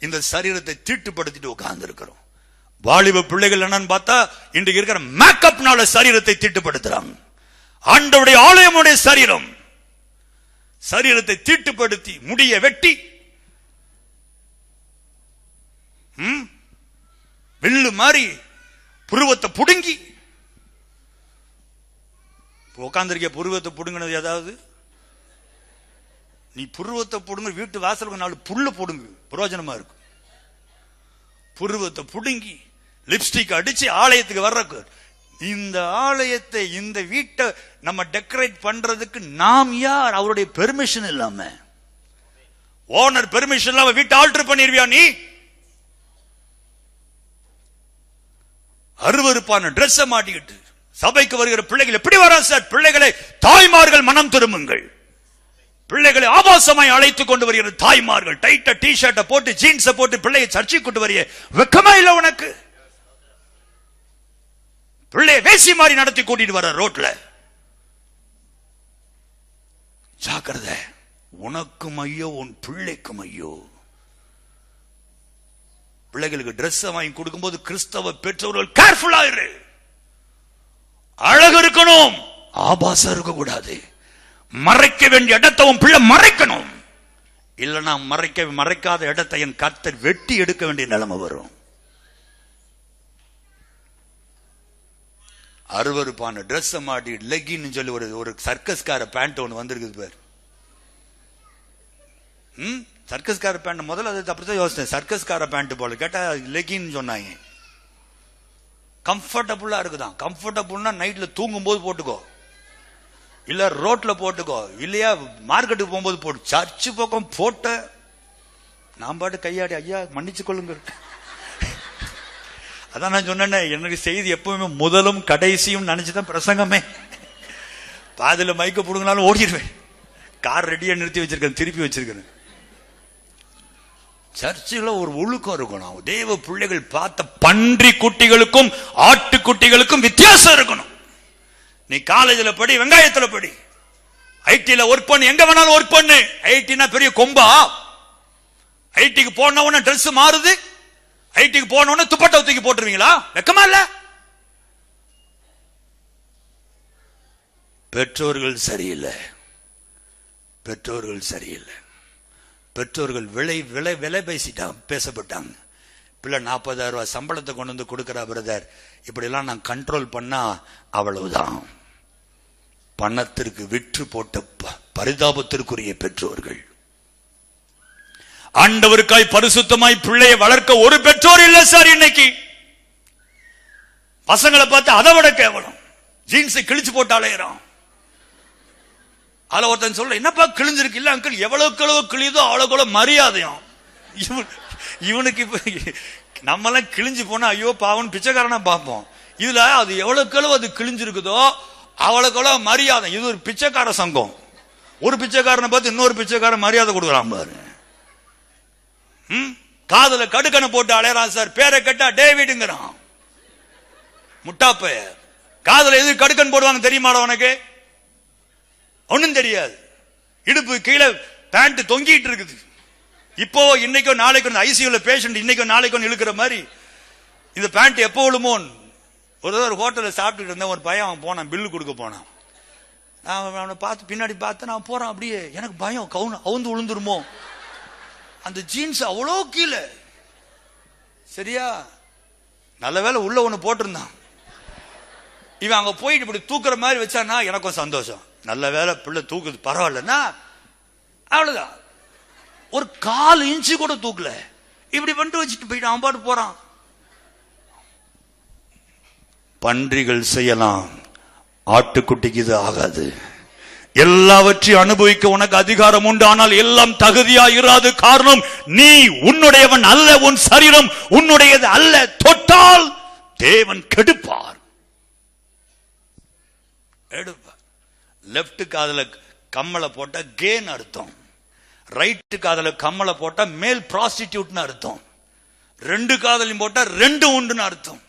இந்த சரீரத்தை தீட்டுப்படுத்திட்டு உட்கார்ந்து இருக்கிறோம். வாலிப பிள்ளைகள் என்னன்னு பார்த்தா இன்றைக்கு இருக்கிற மேக்கப்னால சரீரத்தை தீட்டுப்படுத்துறாங்க. ஆண்டவருடைய ஆலயமுடைய சரீரம் சரீரத்தை தீட்டுப்படுத்தி முடிய வெட்டி வில்லு மாதிரி புருவத்தை புடுங்கி உட்கார்ந்திருக்க. புருவத்தை புடுங்கினது ஏதாவது நீ புருவத்தை புடுங்க வீட்டு வாசலுக்கு 4 புல்லு போடுங்க, பிரயோஜனமா இருக்கும். புருவத்தை புடுங்கி லிப்ஸ்டிக் அடிச்சு ஆலயத்துக்கு வர்ற இந்த ஆலயத்தை இந்த வீட்டை நம்ம டெக்கரேட் பண்றதுக்கு நாம் யார்? அவருடைய பெர்மிஷன் இல்லாம, ஓனர் பெர்மிஷன் இல்லாம வீட்டை ஆல்டர் பண்ணிருவியா நீ? அருவருப்பான டிரெஸ் மாட்டிக்கிட்டு சபைக்கு வருகிற பிள்ளைகள் எப்படி வரா சார்? பிள்ளைகளை தாய்மார்கள் மனம் திரும்புங்கள். பிள்ளைகளை ஆபாசமாய் அழைத்துக் கொண்டு வருகிற தாய்மார்கள் டைட்டா டி-ஷர்ட்டை போட்டு ஜீன்ஸை போட்டு பிள்ளையை சர்ச்சைக்கு கொண்டு வரிய வெக்கமா இல்ல உனக்கு? பிள்ளையை வேசி மாதிரி நடத்தி கூட்டிட்டு வர ரோட்ல. ஜாக்கிரதை, உனக்கும் ஐயோ உன் பிள்ளைக்கும் ஐயோ. பிள்ளைகளுக்கு டிரெஸ் வாங்கி கொடுக்கும் போது கிறிஸ்தவ பெற்றோர்கள் கேர்ஃபுல்லா இரு. அழகு இருக்கணும், ஆபாசம் இருக்க கூடாது. மறைக்க வேண்டிய இடத்தை உன் பிள்ளை மறைக்கணும். இல்லைன்னா மறைக்காத இடத்தை என் கர்த்தர் வெட்டி எடுக்க வேண்டிய நிலைமை வரும். அருவருப்பான டிரெஸ் மாட்டி லெகின்னு சொல்லி ஒரு சர்க்கஸ்கார பேண்ட் ஒன்று வந்திருக்குது பேர். சர்க்கஸ்கார பேண்ட் முதல்ல அது அப்படித்தான் யோசிச்சேன். சர்க்கஸ்கார பேண்ட் போல கேட்டா லெகின்னு சொன்னாங்க. கம்ஃபர்டபுளா இருக்குதான். கம்ஃபர்டபுள்னா நைட்ல தூங்கும் போது போட்டுக்கோ, இல்ல ரோட்ல போட்டுக்கோ, இல்லையா மார்க்கெட்டுக்கு போகும்போது போட்டு. சர்ச்சு பக்கம் போட்ட நான் பாட்டு கையாடி ஐயா மன்னிச்சு கொள்ளுங்க. அதான் நான் சொன்னேன், எனக்கு செய்தி எப்பவுமே முதலும் கடைசியும் நினைச்சுதான் பிரசங்கமே. பாதில மைக்க போடுங்கனாலும் ஓடிடுவேன். கார் ரெடியா நிறுத்தி வச்சிருக்கேன், திருப்பி வச்சிருக்கேன். சர்ச்சில் ஒரு ஒழுக்கம் இருக்கணும். தேவ பிள்ளைகள் பார்த்த பன்றி குட்டிகளுக்கும் ஆட்டு குட்டிகளுக்கும் வித்தியாசம் இருக்கணும். நீ காலேஜில் படி, வெங்காயத்தில் படி, ஐடில ஒர்க் பண்ணு, எங்க வேணாலும் ஒர்க் பண்ணு. ஐடினா பெரிய கொம்பா? ஐடிக்கு போன உடனே ட்ரெஸ் மாறுது, ஐடிக்கு போன உடனே துப்பட்டா தூக்கி போட்டுருவீங்களா? வெக்கமா இல்ல? பெற்றோர்கள் சரியில்லை, பெற்றோர்கள் சரியில்லை. பெற்றோர்கள் விலை பேசப்பட்டாங்க. பிள்ளை 40,000 ரூபாய் சம்பளத்தை கொண்டு வந்து கொடுக்கிறா பிரதர், இப்படி எல்லாம் நான் கண்ட்ரோல் பண்ணா அவ்வளவுதான். பணத்திற்கு விற்று போட்ட பரிதாபத்திற்குரிய பெற்றோர்கள். ஆண்டவருக்காய் பரிசுத்தமாய் பிள்ளையை வளர்க்க ஒரு பெற்றோர் இல்ல சார். இன்னைக்கு பசங்களை பார்த்து அதை விட கேவலம். ஜீன்ஸை கிழிச்சு போட்டு அலையிறான். அதுல ஒருத்தன் சொல்ற, என்னப்பா கிழிஞ்சிருக்கு? இல்ல அங்கிள், எவ்வளவு கிழியுதோ அவ்வளவு மரியாதையும். இவனுக்கு இப்ப நம்மெல்லாம் கிழிஞ்சு போனா ஐயோ பாவன் பிச்சைக்காரனா பார்ப்போம். இதுல அது எவ்வளவு அது கிழிஞ்சிருக்குதோ அவ்வளவு மரியாதை. இது ஒரு பிச்சைக்கார சங்கம். ஒரு பிச்சைக்காரனை பார்த்து இன்னொரு பிச்சைக்காரன் மரியாதை கொடுக்குறான் பாரு. காதுல கடுக்கனை போட்டு அலையறான் சார். பேரை கேட்டா டேவிடுங்கிறான். முட்டாப்ப காதுல எது கடுக்கன் போடுவாங்க தெரியுமாடா உனக்கு? ஒன்னும் தெரியாது. இடுப்பு கீழே பேண்ட் தொங்கிட்டு இருக்குது. இப்போ இன்னைக்கோ நாளைக்கு ஐசியூல பேஷண்ட் இன்னைக்கோ நாளைக்கோ இழுக்கிற மாதிரி இந்த பேண்ட் எப்போ விழுமோ. ஒரு ஹோட்டல்ல சாப்பிட்டு இருந்தேன். ஒரு பையன் அவன் போனான், பில்லு கொடுக்க போனான். நான் அவனை பார்த்து பின்னாடி பார்த்து நான் போறான். அப்படியே எனக்கு பயம், அவுந்து விழுந்துருமோ. அந்த ஜீன்ஸ் அவ்வளோ கீழே. சரியா, நல்ல வேலை உள்ள ஒண்ணு போட்டிருந்தான். இவன் அங்க போயிட்டு இப்படி தூக்குற மாதிரி வச்சானா எனக்கும் சந்தோஷம். நல்ல வேலை பிள்ளை தூக்குது, பரவாயில்லன்னா அவ்வளவுதான். ஒரு 1/4 இன்ச்சு கூட தூக்கல. இப்படி பண்ணிட்டு வச்சுட்டு போயிட்டு அவன் பாட்டு போறான். பன்றிகள் செய்யலாம், ஆட்டுக்குட்டிக்கு இது ஆகாது. எல்லாவற்றையும் அனுபவிக்க உனக்கு அதிகாரம் உண்டு, ஆனால் எல்லாம் தகுதியா இராது. காரணம், நீ உன்னுடையவன் அல்ல, உன் சரீரம் உன்னுடையது அல்ல. தொட்டால் தேவன் கெடுப்பார். லெப்ட் காதுல கம்மலை போட்டா கேன் அர்த்தம், ரைட்டு காதுல கம்மலை போட்டா மேல் ப்ராஸ்டிடியூட்னு அர்த்தம், 2 காதலையும் போட்டா 2 உண்டுன்னு அர்த்தம்.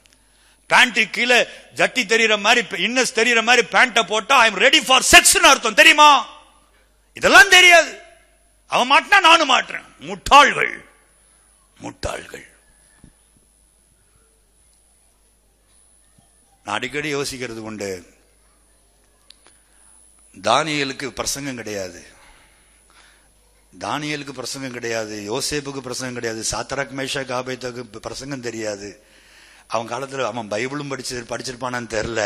பேண்ட் கீழே ஜட்டி தெரியற மாதிரி, இன்னஸ் தெரியற மாதிரி பேண்ட போட்டா ஐ எம் ரெடி ஃபார் செக்ஸ்னு அர்த்தம். தெரியுமா? இதெல்லாம் தெரியாது. அவன் மாட்டினா நானும் மாட்டுறேன். முட்டாள்கள், முட்டாள்கள். நான் அடிக்கடி யோசிக்கிறது உண்டு, தானியேலுக்கு பிரசங்கம் கிடையாது, தானியேலுக்கு பிரசங்கம் கிடையாது, யோசேப்புக்கு பிரசங்கம் கிடையாது, சாத்ராக் மேஷாக் ஆபேத்நேகோவுக்கு பிரசங்கம் தெரியாது. அவன் காலத்துல அவன் பைபிளும் படிச்சிருப்பானான்னு தெரியல.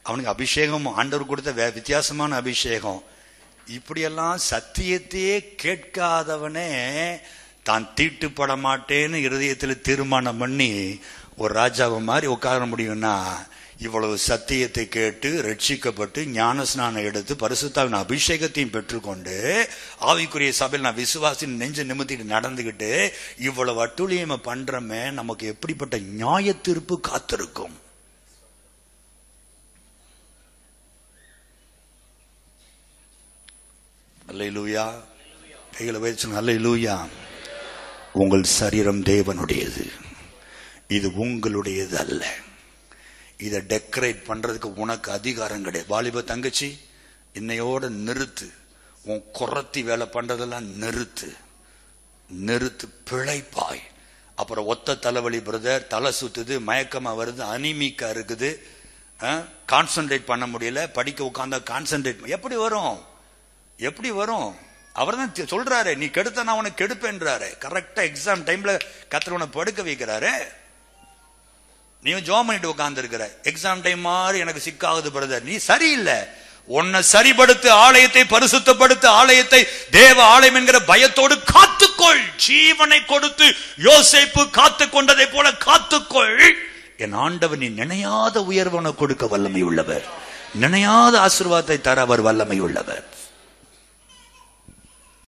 அவனுக்கு அபிஷேகம் ஆண்டவர் கொடுத்த வித்தியாசமான அபிஷேகம். இப்படியெல்லாம் சத்தியத்தையே கேட்காதவனே தான் தீட்டுப்பட மாட்டேன்னு இருதயத்தில் தீர்மானம் பண்ணி ஒரு ராஜாவை மாதிரி உட்கார முடியும்னா, இவ்வளவு சத்தியத்தை கேட்டு ரட்சிக்கப்பட்டு ஞானஸ்நானம் எடுத்து பரிசுத்தாவின் அபிஷேகத்தையும் பெற்றுக்கொண்டு ஆவிக்குரிய சபையில் நான் விசுவாசின் நெஞ்ச நிமித்திட்டு நடந்துகிட்டு இவ்வளவு அட்டுழியமை பண்றமே, நமக்கு எப்படிப்பட்ட நியாய தீர்ப்பு காத்திருக்கும்? அல்லேலூயா. கைகளை வைச்சு அல்லேலூயா. உங்கள் சரீரம் தேவனுடையது, இது உங்களுடையது அல்ல. இதை டெக்கரேட் பண்றதுக்கு உனக்கு அதிகாரம் கிடையாது. வாலிப தங்கச்சி, இன்னையோட நிறுத்து. உன் குறத்தி வேலை பண்றதெல்லாம் நிறுத்து, பிழைப்பாய். அப்புறம் ஒத்த தலைவலி பிரதர், தலை சுத்துது, மயக்கமா வருது, அனிமிக்கா இருக்குது, கான்சென்ட்ரேட் பண்ண முடியல, படிக்க உட்கார்ந்தா கான்சென்ட்ரேட் எப்படி வரும்? அவர் தான் சொல்றாரு, நீ கெடுத்த நான் உனக்கு கெடுப்பேன்றாரு. கரெக்டா எக்ஸாம் டைம்ல கர்த்தர் உன்னை படுக்க வைக்கிறாரு. நீ ஜாம் பண்ணிட்டு உட்கார்ந்து இருக்கிற, எக்ஸாம் டைம் மாதிரி எனக்கு சிக்காகுது பிரதர், நீ சரியில்லை. உன்னை சரிபடுத்து, ஆலயத்தை பரிசுத்தப்படுத்த, ஆலயத்தை தேவ ஆலயம் என்கிற பயத்தோடு காத்துக்கொள். ஜீவனை கொடுத்து யோசேப்பு காத்து கொண்டதை போல காத்துக்கொள். என் ஆண்டவர் நீ நினையாத உயர்வனை கொடுக்க வல்லமை உள்ளவர், நினையாத ஆசீர்வாதத்தை தர அவர் வல்லமை உள்ளவர்.